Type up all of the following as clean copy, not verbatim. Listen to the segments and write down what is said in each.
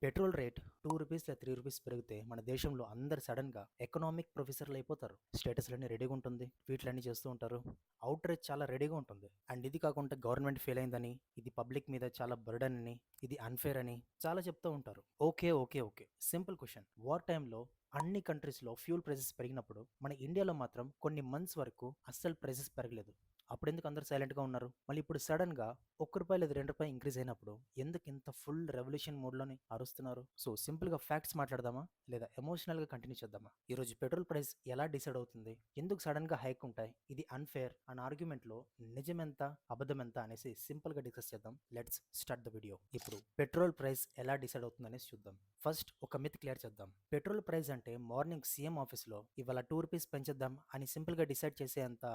Petrol rate రూ. 2 లేదా రూ. 3 పెరిగితే మన దేశంలో అందరు సడన్‌గా ఎకనామిక్ ప్రొఫెసర్‌లు అయిపోతారు. స్టేటస్‌లన్నీ రెడీగా ఉంటుంది. ట్వీట్‌లన్నీ చేస్తూ ఉంటారు. ఔట్‌రీచ్ చాలా రెడీగా ఉంటుంది. అండ్ ఇది కాకుండా గవర్నమెంట్ ఫెయిల్ అయిందని, ఇది పబ్లిక్ మీద చాలా బర్డెన్ అని, ఇది అన్‌ఫెయిర్ అని చాలా చెప్తూ ఉంటారు. ఓకే. Simple question. వార్ టైమ్‌లో అన్ని కంట్రీస్‌లో ఫ్యూయల్ ప్రైసెస్ పెరిగినప్పుడు మన ఇండియాలో మాత్రం కొన్ని మంత్స్ వరకు అస్సలు ప్రైసెస్ పెరగలేదు. అప్పుడెందుకు అందరూ సైలెంట్‌గా ఉన్నారు? మళ్ళీ ఇప్పుడు సడెన్‌గా రూ. 1 లేదా రూ. 2 ఇంక్రీజ్ అయినప్పుడు ఎందుకు ఇంత ఫుల్ రెవల్యూషన్ మోడ్‌లోని అరుస్తున్నారు? సో సింపుల్‌గా ఫ్యాక్ట్స్ మాట్లాడదామా? లేదా ఎమోషనల్‌గా కంటిన్యూ చేద్దామా? ఈరోజు పెట్రోల్ ప్రైస్ ఎలా డిసైడ్ అవుతుంది? ఎందుకు సడెన్‌గా హైక్ ఉంటాయి? ఇది అన్‌ఫెయిర్ అన్న ఆర్గ్యుమెంట్‌లో నిజమెంత? అబద్ధమెంత అనేసి సింపుల్‌గా డిస్కస్ చేద్దాం. Let's start the video. ఇప్పుడు పెట్రోల్ ప్రైస్ ఎలా డిసైడ్ అవుతుందనేసి చూద్దాం. ఫస్ట్ ఒక మిత్ క్లియర్ చేద్దాం. పెట్రోల్ ప్రైస్ అంటే మార్నింగ్ సీఎం ఆఫీస్‌లో ఇవాళ రూ. 2 పెంచేద్దాం అని సింపుల్‌గా డిసైడ్ చేసేంత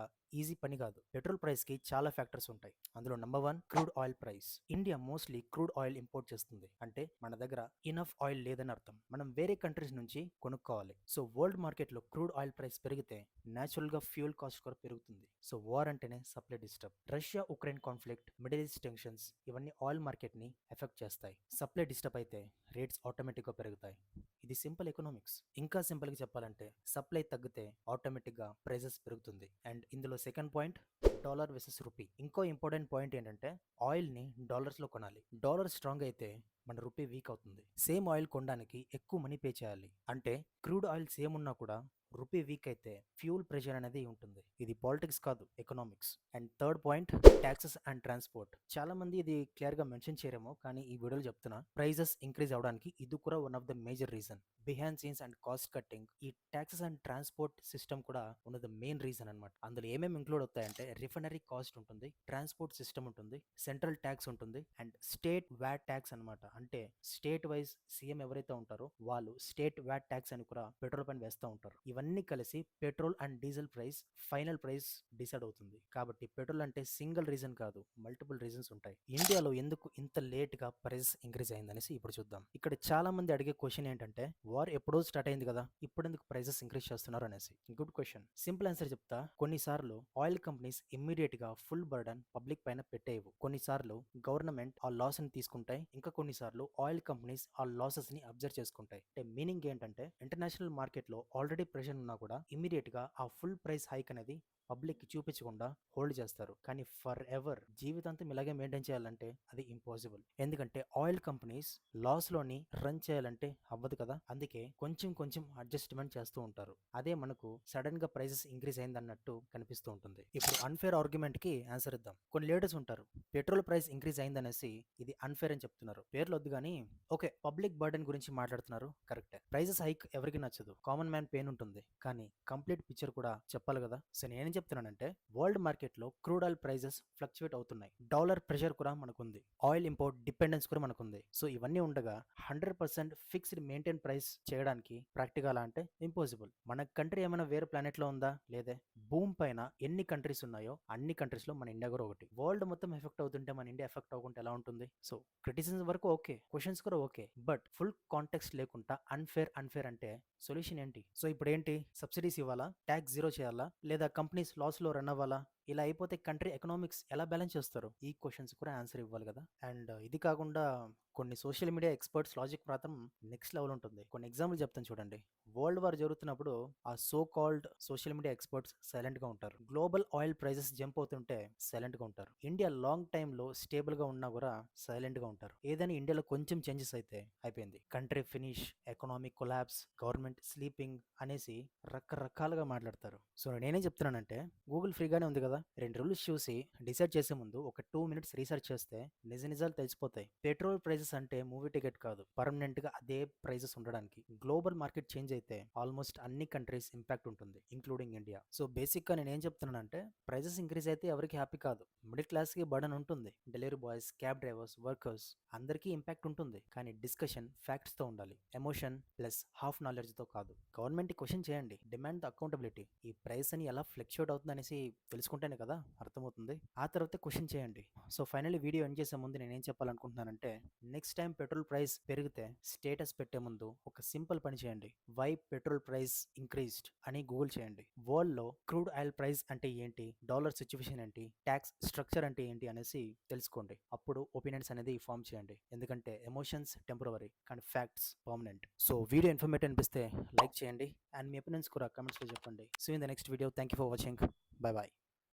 ఈజీ పని కాదు. పెట్రోల్ ప్రైస్‌కి చాలా ఫ్యాక్టర్స్ ఉంటాయి. అందులో number 1 crude oil price. India mostly crude oil import చేస్తుంది. అంటే మన దగ్గర ఇనఫ్ ఆయిల్ లేదని అర్థం. మనం వేరే కంట్రీస్ నుంచి కొనుక్కోవాలి. సో వరల్డ్ మార్కెట్లో క్రూడ్ ఆయిల్ ప్రైస్ పెరిగితే న్యాచురల్‌గా ఫ్యూయల్ కాస్ట్ కూడా పెరుగుతుంది. సో వార్ అంటేనే supply disturb. Russia Ukraine conflict, middle east tensions ఇవన్నీ ఆయిల్ మార్కెట్‌ని ఎఫెక్ట్ చేస్తాయి. సప్లై డిస్టర్బ్ అయితే రేట్స్ ఆటోమేటిక్‌గా పెరుగుతాయి. ఇది సింపుల్ ఎకనామిక్స్. ఇంకా సింపుల్‌గా చెప్పాలంటే సప్లై తగ్గితే ఆటోమేటిక్‌గా ప్రైసెస్ పెరుగుతుంది. అండ్ ఇందులో second point dollar versus rupee. ఇంకో ఇంపార్టెంట్ పాయింట్ ఏంటంటే ఆయిల్‌ని డాలర్స్‌లో కొనాలి. డాలర్ స్ట్రాంగ్ అయితే మన రూపీ వీక్ అవుతుంది. సేమ్ ఆయిల్ కొనడానికి ఎక్కువ మనీ పే చేయాలి. అంటే క్రూడ్ ఆయిల్ సేమ్ ఉన్నా కూడా రూపీ వీక్ అయితే ఫ్యూల్ ప్రెషర్ అనేది ఉంటుంది. ఇది పాలిటిక్స్ కాదు, economics. And third point taxes and transport. చాలా మంది ఇది క్లియర్‌గా మెన్షన్ చేయరేమో కానీ ఈ వీడియోలో చెప్తున్నా. ప్రైజెస్ ఇంక్రీజ్ అవడానికి ఇది కూడా one of the major reason. Behind scenes and cost cutting, ఈ ట్యాక్సెస్ అండ్ ట్రాన్స్పోర్ట్ సిస్టమ్ కూడా one of the main reason అనమాట. అందులో ఏమేమి ఇంక్లూడ్ అవుతాయంటే రిఫైనరీ కాస్ట్ ఉంటుంది, ట్రాన్స్పోర్ట్ సిస్టమ్ ఉంటుంది, సెంట్రల్ ట్యాక్స్ ఉంటుంది అండ్ స్టేట్ వ్యాట్ ట్యాక్స్ అనమాట. అంటే స్టేట్ వైజ్ సీఎం ఎవరైతే ఉంటారో వాళ్ళు స్టేట్ వ్యాట్ ట్యాక్స్ అని కూడా పెట్రోల్ పైన వేస్తూ ఉంటారు. ఇవన్నీ కలిసి petrol and diesel price final price decide అవుతుంది. కాబట్టి పెట్రోల్ అంటే సింగిల్ రీజన్ కాదు, మల్టిపుల్ రీజన్స్ ఉంటాయి. ఇండియాలో ఎందుకు ఇంత లేట్ గా ప్రైస్ ఇంక్రీజ్ అయిందనేసి ఇప్పుడు చూద్దాం. ఇక్కడ చాలా మంది అడిగే క్వశ్చన్ ఏంటంటే వార్ ఎప్పుడో స్టార్ట్ అయింది కదా, ఇప్పుడు ఎందుకు ప్రైసెస్ ఇంక్రీజ్ చేస్తున్నారు అనేసి. Good question. సింపుల్ ఆన్సర్ చెప్తా. కొన్నిసార్లు ఆయిల్ కంపెనీస్ ఇమ్మీడియట్ గా ఫుల్ బర్డన్ పబ్లిక్ పైన పెట్టేయవు. కొన్నిసార్లు గవర్నమెంట్ ఆ లాస్ ని తీసుకుంటాయి. ఇంకా కొన్నిసార్లు ఆయిల్ కంపెనీస్ ఆ లాసెస్ ని అబ్జర్వ్ చేసుకుంటాయి. అంటే మీనింగ్ ఏంటంటే ఇంటర్నేషనల్ మార్కెట్ లో ఆల్రెడీ ప్రెషర్ ఉన్నా కూడా ఇమ్మీడియట్ గా ఆ ఫుల్ ప్రైస్ హైక్ అనేది పబ్లిక్ కి చూపించకుండా హోల్డ్ చేస్తారు. కానీ ఫర్ ఎవర్ జీవితాంతం ఇలాగే మెయింటైన్ చేయాలంటే అది ఇంపాసిబుల్. ఎందుకంటే ఆయిల్ కంపెనీస్ లాస్ లోని రన్ చేయాలంటే అవ్వదు కదా. అందుకే కొంచెం కొంచెం అడ్జస్ట్మెంట్ చేస్తూ ఉంటారు. అదే మనకు సడన్ గా ప్రైసెస్ ఇంక్రీజ్ అయిందన్నట్టు కనిపిస్తూ ఉంటుంది. ఇప్పుడు అన్ఫేర్ ఆర్గ్యుమెంట్ కి ఆన్సర్ ఇద్దాం. కొన్ని లీడర్స్ ఉంటారు పెట్రోల్ ప్రైస్ ఇంక్రీజ్ అయిందనేసి ఇది అన్ఫేర్ అని చెప్తున్నారు. పేర్లు వద్దు కానీ ఓకే, పబ్లిక్ బర్డెన్ గురించి మాట్లాడుతున్నారు, కరెక్టే. ప్రైసెస్ హైక్ ఎవరికి నచ్చదు, కామన్ మ్యాన్ పెయిన్ ఉంటుంది. కానీ కంప్లీట్ పిక్చర్ కూడా చెప్పాలి కదా. సో నేనేం చెప్తున్నానంటే వరల్డ్ మార్కెట్ లో క్రూడ్ ఆయిల్ ప్రైసెస్ ఫ్లక్చువేట్ అవుతున్నాయి. డాలర్ ప్రెషర్ కూడా మనకుంది. ఆయిల్ ఇంపోర్ట్ డిపెండెన్స్ కూడా మనకుంది. సో ఇవన్నీ ఉండగా 100% ఫిక్స్డ్ మెయింటైన్ ప్రైస్ చేయడానికి ప్రాక్టికల్ అంటే ఇంపాసిబుల్. మన కంట్రీ ఏమైనా వేరే ప్లానెట్ లో ఉందా? లేదే. భూమి పైన ఎన్ని కంట్రీస్ ఉన్నాయో అన్ని కంట్రీస్ లో మన ఇండియా కూడా ఒకటి. వరల్డ్ మొత్తం ఎఫెక్ట్ అవుతుంటే మన ఇండియా ఎఫెక్ట్ అవ్వకుంటే ఎలా ఉంటుంది? సో క్రిటిసిజం వరకు ఓకే, క్వశ్చన్స్ కూడా ఓకే, బట్ ఫుల్ కాంటెక్స్ట్ లేకుండా అన్ఫేర్ అంటే సొల్యూషన్ ఏంటి? సో ఇప్పుడు ఏంటి? సబ్సిడీస్ ఇవ్వాలా? ట్యాక్స్ జీరో చేయాలా? లేదా కంపెనీస్ లాస్ లో రన్ అవ్వాలా? ఇలా అయిపోతే కంట్రీ ఎకనామిక్స్ ఎలా బ్యాలెన్స్ చేస్తారు? ఈ క్వశ్చన్స్ కూడా ఆన్సర్ ఇవ్వాలి కదా. అండ్ ఇది కాకుండా కొన్ని సోషల్ మీడియా ఎక్స్పర్ట్స్ లాజిక్ మాత్రం నెక్స్ట్ లెవెల్ ఉంటుంది. కొన్ని ఎగ్జాంపుల్ చెప్తాను చూడండి. వరల్డ్ వార్ జరుగుతున్నప్పుడు ఆ so called social media experts silent గా ఉంటారు. గ్లోబల్ ఆయిల్ ప్రైసెస్ జంప్ అవుతుంటే సైలెంట్ గా ఉంటారు. ఇండియా లాంగ్ టైమ్ లో స్టేబుల్ గా ఉన్నా కూడా సైలెంట్ గా ఉంటారు. ఏదైనా ఇండియాలో కొంచెం చేంజెస్ అయితే అయిపోయింది, country finish, economic collapse, government sleeping అనేసి రకరకాలుగా మాట్లాడతారు. సో నేనేం చెప్తున్నానంటే గూగుల్ ఫ్రీగానే ఉంది కదా, 2 రూల్స్ చూసి డిసైడ్ చేసే ముందు ఒక 2 minutes రీసెర్చ్ చేస్తే నిజాలు తెలిసిపోతాయి. పెట్రోల్ ప్రైసెస్ అంటే మూవీ టికెట్ కాదు, పర్మనెంట్ గా అదే ప్రైసెస్ ఉండడానికి. గ్లోబల్ మార్కెట్ చేంజ్ అయితే ఆల్మోస్ట్ అన్ని కంట్రీస్ ఇంపాక్ట్ ఉంటుంది, ఇంక్లూడింగ్ ఇండియా. సో బేసిక్ గా నేను ఏం చెప్తున్నానంటే ప్రైసెస్ ఇంక్రీజ్ అయితే ఎవరికి హ్యాపీ కాదు. మిడిల్ క్లాస్ కి బర్డన్ ఉంటుంది. Delivery boys, cab drivers, workers అందరికీ ఇంపాక్ట్ ఉంటుంది. కానీ డిస్కషన్ ఫ్యాక్ట్స్ తో ఉండాలి, ఎమోషన్ ప్లస్ హాఫ్ నాలెడ్జ్ తో కాదు. గవర్నమెంట్ క్వశ్చన్ చేయండి, డిమాండ్ ద అకౌంటబిలిటీ. ఈ ప్రైస్ అని ఎలా ఫ్లక్చుయేట్ అవుతుంది అనేసి తెలుసుకుంటేనే ఉంటేనే కదా అర్థమవుతుంది. ఆ తర్వాత క్వెషన్ చేయండి. సో ఫైనల్లీ వీడియో ఎండ్ చేసే ముందు నేనేం చెప్పాలనుకుంటున్నానంటే, నెక్స్ట్ టైం పెట్రోల్ ప్రైస్ పెరిగితే స్టేటస్ పెట్టే ముందు ఒక సింపుల్ పని చేయండి. వై పెట్రోల్ ప్రైస్ ఇంక్రీజ్డ్ అని గూగుల్ చేయండి. వరల్డ్‌లో క్రూడ్ ఆయిల్ ప్రైస్ అంటే ఏంటి? డాలర్ సిట్యుయేషన్ ఏంటి? టాక్స్ స్ట్రక్చర్ అంటే ఏంటి అనేసి తెలుసుకోండి. అప్పుడు ఒపీనియన్స్ అనేది ఫార్మ్ చేయండి. ఎందుకంటే ఎమోషన్స్ టెంపరవరీ కానీ facts permanent. So video informative అనిపిస్తే లైక్ చేయండి అండ్ మీ ఒపీనియన్స్ కూడా కామెంట్స్‌లో చెప్పండి. See you in the next video. Thank you for watching. Bye by.